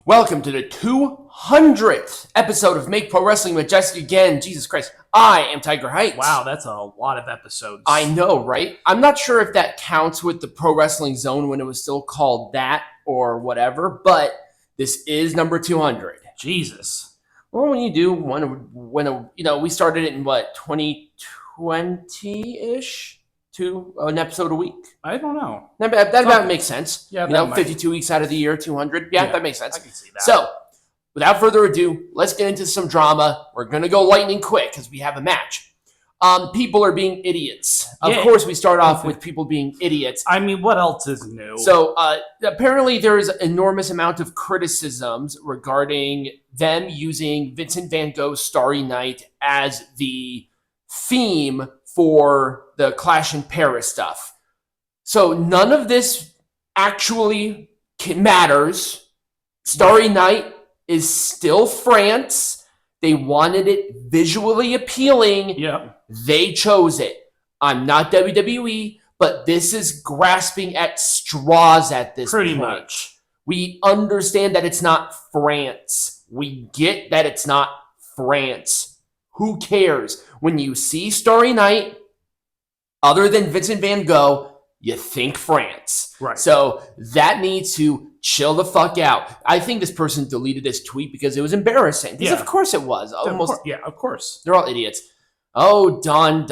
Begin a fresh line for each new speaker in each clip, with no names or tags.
Welcome to the 200th episode of Make Pro Wrestling Majestic again. Jesus Christ, I am Tiger Heights.
Wow, that's a lot of episodes.
I know, right? I'm not sure if that counts with the Pro Wrestling Zone when it was still called that or whatever, but this is number 200.
Jesus.
Well, when you do, we started it in what, 2020-ish? An episode a week?
I don't know.
That about makes sense.
Yeah,
52 weeks out of the year, 200. Yeah, that makes sense.
I can see that.
So, without further ado, let's get into some drama. We're going to go lightning quick because we have a match. People are being idiots. Of course, we start off with people being idiots.
I mean, what else is new?
So, apparently there's an enormous amount of criticisms regarding them using Vincent Van Gogh's Starry Night as the theme for the Clash in Paris stuff. So none of this actually matters. Starry Night is still France. They wanted it visually appealing.
Yep.
They chose it. I'm not WWE, but this is grasping at straws at this point.
Pretty much.
We understand that it's not France. We get that it's not France. Who cares? When you see Starry Night, other than Vincent Van Gogh, you think France.
Right.
So that needs to chill the fuck out. I think this person deleted this tweet because it was embarrassing. Because of course it was. Almost.
Of course.
They're all idiots. Oh, Don.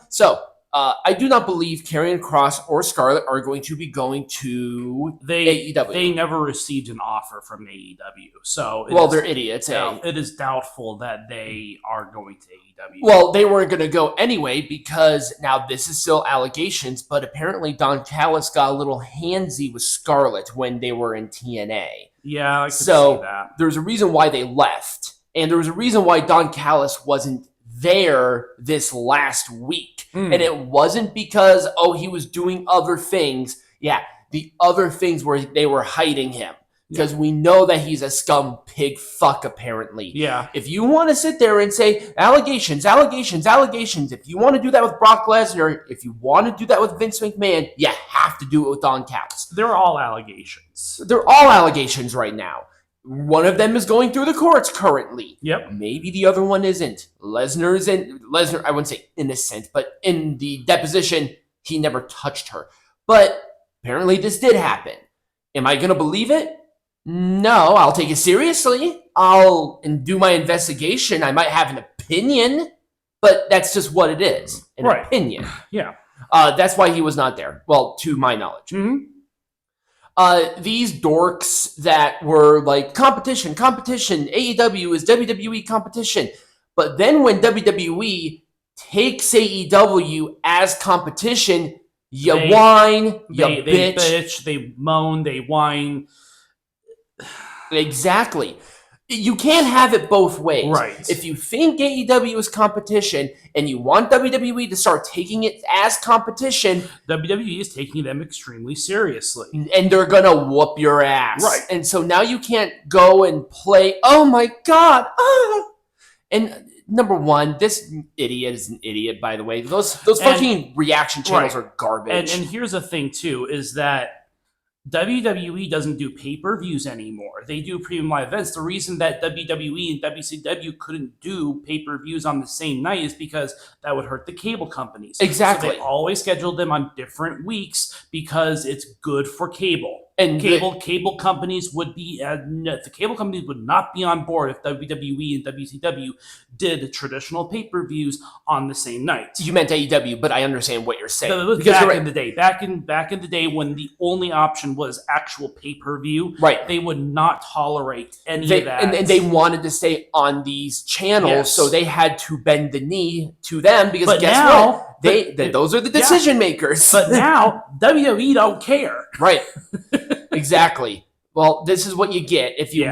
So, I do not believe Karrion Kross or Scarlett are going to be going to AEW.
They never received an offer from AEW, so
they're idiots.
It is doubtful that they are going to AEW.
Well, they weren't going to go anyway because now this is still allegations, but apparently Don Callis got a little handsy with Scarlett when they were in TNA.
Yeah, I could see that.
There's a reason why they left, and there was a reason why Don Callis wasn't there this last week. And it wasn't because, he was doing other things. Yeah, the other things were they were hiding him. Because we know that he's a scum pig fuck, apparently.
Yeah.
If you want to sit there and say, allegations, if you want to do that with Brock Lesnar, if you want to do that with Vince McMahon, you have to do it with Don Callis.
They're all allegations.
They're all allegations right now. One of them is going through the courts currently.
Yep.
Maybe the other one isn't. Lesnar, I wouldn't say innocent, but in the deposition, he never touched her. But apparently this did happen. Am I going to believe it? No, I'll take it seriously. I'll do my investigation. I might have an opinion, but that's just what it is. An opinion.
Yeah.
That's why he was not there. Well, to my knowledge.
Mm-hmm.
These dorks that were like, competition, AEW is WWE competition. But then when WWE takes AEW as competition, you whine, you bitch.
They moan, they whine.
Exactly. You can't have it both ways.
Right.
If you think AEW is competition and you want WWE to start taking it as competition,
WWE is taking them extremely seriously.
And they're going to whoop your ass.
Right.
And so now you can't go and play, oh my God. And number one, this idiot is an idiot, by the way. Those fucking reaction channels are garbage.
And here's the thing, too, is that WWE doesn't do pay-per-views anymore. They do premium live events. The reason that WWE and WCW couldn't do pay-per-views on the same night is because that would hurt the cable companies.
Exactly.
So they always scheduled them on different weeks because it's good for cable.
And
cable companies would be the cable companies would not be on board if WWE and WCW did traditional pay-per-views on the same night.
You meant AEW, but I understand what you're saying.
So back in the day, back in the day when the only option was actual pay-per-view,
right? They
would not tolerate any of that,
and they wanted to stay on these channels, so they had to bend the knee to them because guess what? Those are the decision makers.
But now WWE don't care.
Right. Exactly. Well, this is what you get. If you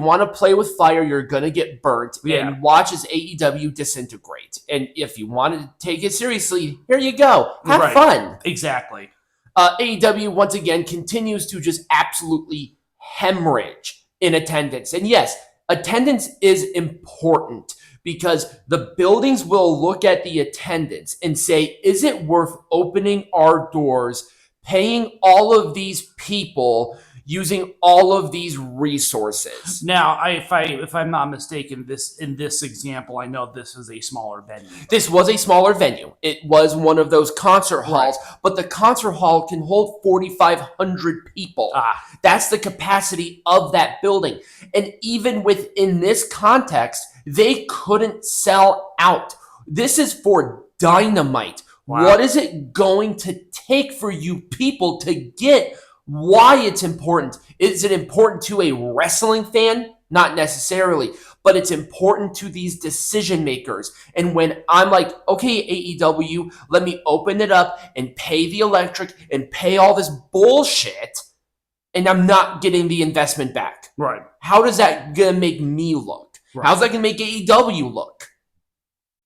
wanna play with fire, you're gonna get burnt.
Yeah.
And watch as AEW disintegrate. And if you want to take it seriously, here you go. Have fun.
Exactly.
AEW once again continues to just absolutely hemorrhage in attendance. And yes, attendance is important because the buildings will look at the attendance and say, is it worth opening our doors, paying all of these people, using all of these resources.
Now, if I'm not mistaken, in this example, I know this is a smaller venue.
This was a smaller venue. It was one of those concert halls, but the concert hall can hold 4,500 people. That's the capacity of that building. And even within this context, they couldn't sell out. This is for Dynamite.
Wow.
What is it going to take for you people to get why it's important? Is it important to a wrestling fan? Not necessarily, but it's important to these decision makers. And when I'm like, okay, AEW, let me open it up and pay the electric and pay all this bullshit, and I'm not getting the investment back.
Right.
How does that gonna make me look?
Right.
How's that gonna make AEW look?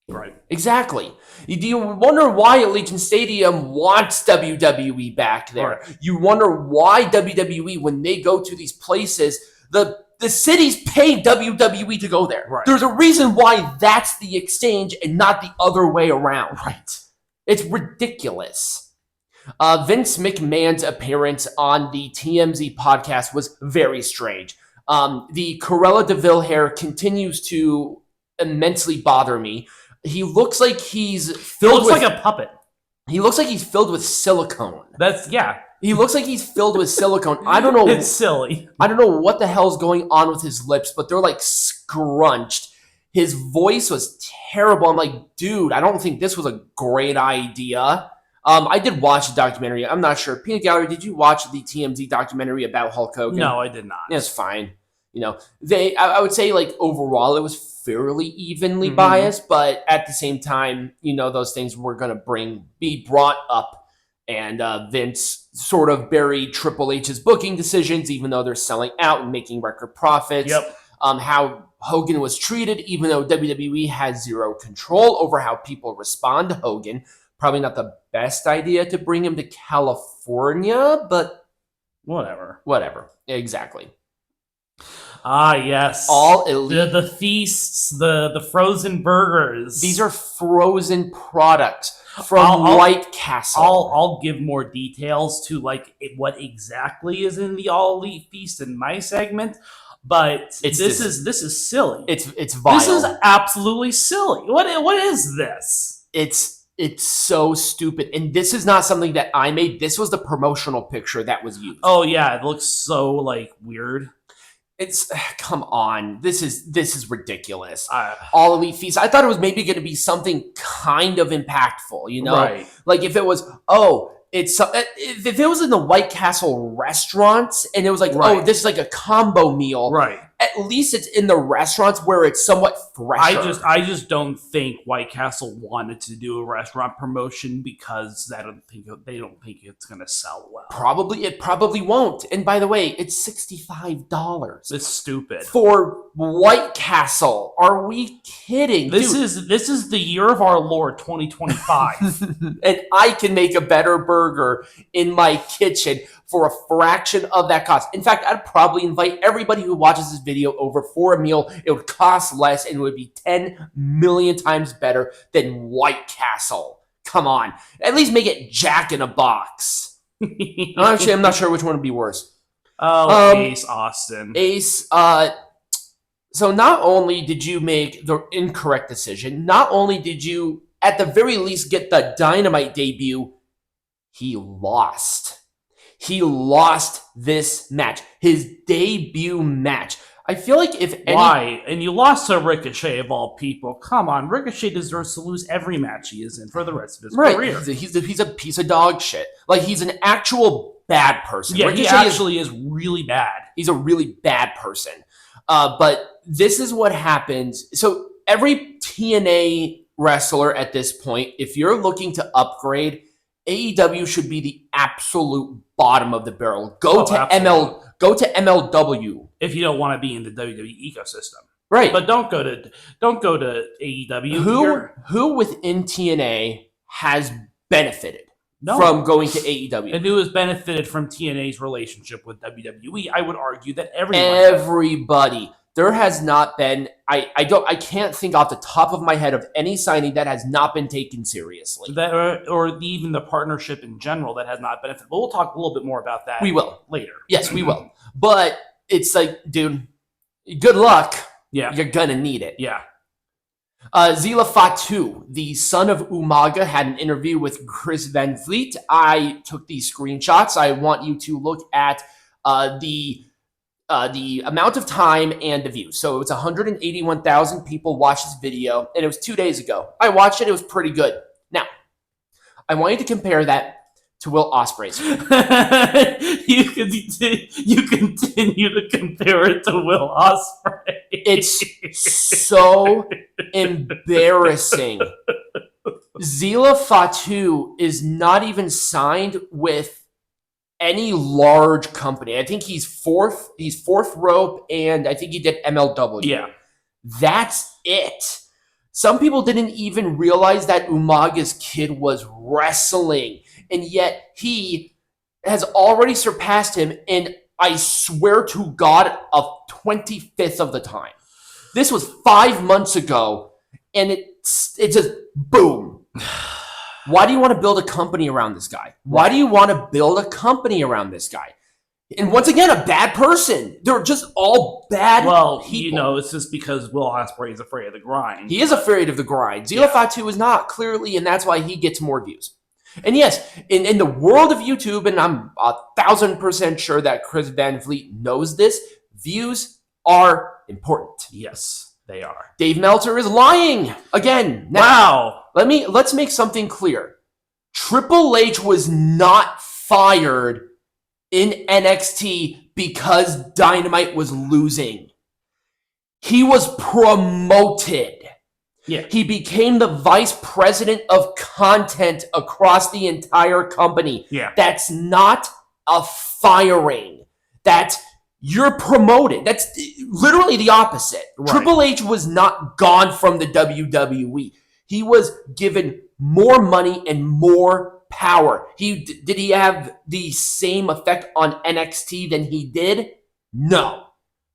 Right.
Exactly. Do you wonder why Allegiant Stadium wants WWE back there?
Right.
You wonder why WWE, when they go to these places, the cities pay WWE to go there.
Right.
There's a reason why that's the exchange and not the other way around.
Right.
It's ridiculous. Vince McMahon's appearance on the TMZ podcast was very strange. The Cruella de Vil hair continues to immensely bother me. He looks like he's filled with...
like a puppet.
He looks like he's filled with silicone.
Yeah.
He looks like he's filled with silicone. I don't know.
It's silly.
I don't know what the hell's going on with his lips, but they're like scrunched. His voice was terrible. I'm like, dude, I don't think this was a great idea. I did watch the documentary. I'm not sure. Peanut Gallery, did you watch the TMZ documentary about Hulk Hogan?
No, I did not.
Yeah, it's fine. You know, I would say like overall it was fairly evenly biased, but at the same time, you know, those things were going to be brought up, and Vince sort of buried Triple H's booking decisions, even though they're selling out and making record profits.
Yep.
How Hogan was treated, even though WWE has zero control over how people respond to Hogan. Probably not the best idea to bring him to California, but whatever. Exactly.
Ah, yes.
All elite.
The feasts, the frozen burgers.
These are frozen products from White Castle.
I'll give more details to like what exactly is in the All Elite Feast in my segment, but this is silly.
It's vile.
This is absolutely silly. What is this?
It's so stupid, and this is not something that I made. This was the promotional picture that was used.
Oh yeah, it looks so like weird.
It's come on. This is ridiculous. All Elite Feast. I thought it was maybe going to be something kind of impactful, you know,
right.
Like if it was if it was in the White Castle restaurants and it was like,
right.
Oh, this is like a combo meal,
right?
At least it's in the restaurants where it's somewhat fresher.
I just don't think White Castle wanted to do a restaurant promotion because they don't think it's gonna sell well.
It probably won't. And by the way, it's $65.
It's stupid
for White Castle. Are we kidding?
This is the year of our Lord 2025,
and I can make a better burger in my kitchen for a fraction of that cost. In fact, I'd probably invite everybody who watches this video over for a meal. It would cost less and it would be 10 million times better than White Castle. Come on. At least make it Jack in a Box. Actually, I'm not sure which one would be worse.
Oh, Ace Austin.
Ace, so not only did you make the incorrect decision, not only did you, at the very least, get the Dynamite debut, he lost. He lost this match, his debut match. I feel like
why? And you lost to Ricochet of all people. Come on, Ricochet deserves to lose every match he is in for the rest of his career.
He's a piece of dog shit. Like, he's an actual bad person.
Yeah,
Ricochet
he actually is really bad.
He's a really bad person. But this is what happens. So every TNA wrestler at this point, if you're looking to upgrade, AEW should be the absolute bottom of the barrel. Go to MLW
if you don't want to be in the WWE ecosystem,
right?
But don't go to AEW.
Who within TNA has benefited from going to AEW?
And who has benefited from TNA's relationship with WWE? I would argue that everybody.
There has not been. I can't think off the top of my head of any signing that has not been taken seriously.
That or even the partnership in general that has not benefited. But we'll talk a little bit more about that.
We will
later.
Yes, we will. But it's like, dude, good luck.
Yeah,
You're gonna need it.
yeah.
Zila Fatu, the son of Umaga, had an interview with Chris Van Vliet. I took these screenshots. I want you to look at the amount of time and the views. So it's 181,000 people watched this video, and it was 2 days ago. I watched it. It was pretty good. Now, I want you to compare that to Will Ospreay's.
you continue to compare it to Will Ospreay.
It's so embarrassing. Zila Fatu is not even signed with any large company. I think he's fourth rope, and I think he did MLW.
Yeah.
That's it. Some people didn't even realize that Umaga's kid was wrestling, and yet he has already surpassed him in, I swear to God, a 25th of the time. This was 5 months ago, and it's just boom. Why do you want to build a company around this guy? Why do you want to build a company around this guy? And once again, a bad person. They're just all bad people.
It's just because Will Ospreay is afraid of the grind.
He is afraid of the grind. Zila Fatu is not, clearly, and that's why he gets more views. And yes, in the world of YouTube, and I'm 1,000% sure that Chris Van Vliet knows this, views are important.
Yes, they are.
Dave Meltzer is lying again. Now,
wow.
Let's make something clear. Triple H was not fired in NXT because Dynamite was losing. He was promoted.
Yeah.
He became the vice president of content across the entire company.
Yeah.
That's not a firing. That's, you're promoted. That's literally the opposite. Right. Triple H was not gone from the WWE. He was given more money and more power. Did he have the same effect on NXT than he did? No.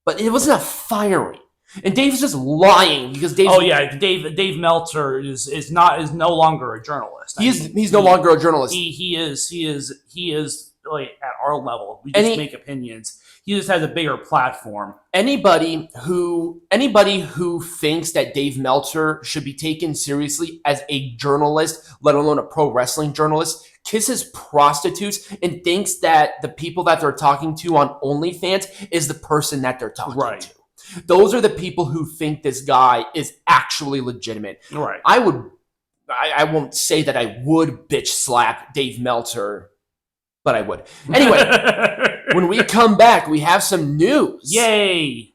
But it wasn't a firing. And Dave's just lying because Dave.
Oh yeah, Dave Meltzer is no longer a journalist.
He's no longer a journalist.
He is like at our level. We just make opinions. He just has a bigger platform.
Anybody who thinks that Dave Meltzer should be taken seriously as a journalist, let alone a pro wrestling journalist, kisses prostitutes and thinks that the people that they're talking to on OnlyFans is the person that they're talking to. Those are the people who think this guy is actually legitimate.
Right.
I won't say that I would bitch slap Dave Meltzer, but I would. Anyway, when we come back, we have some news.
Yay!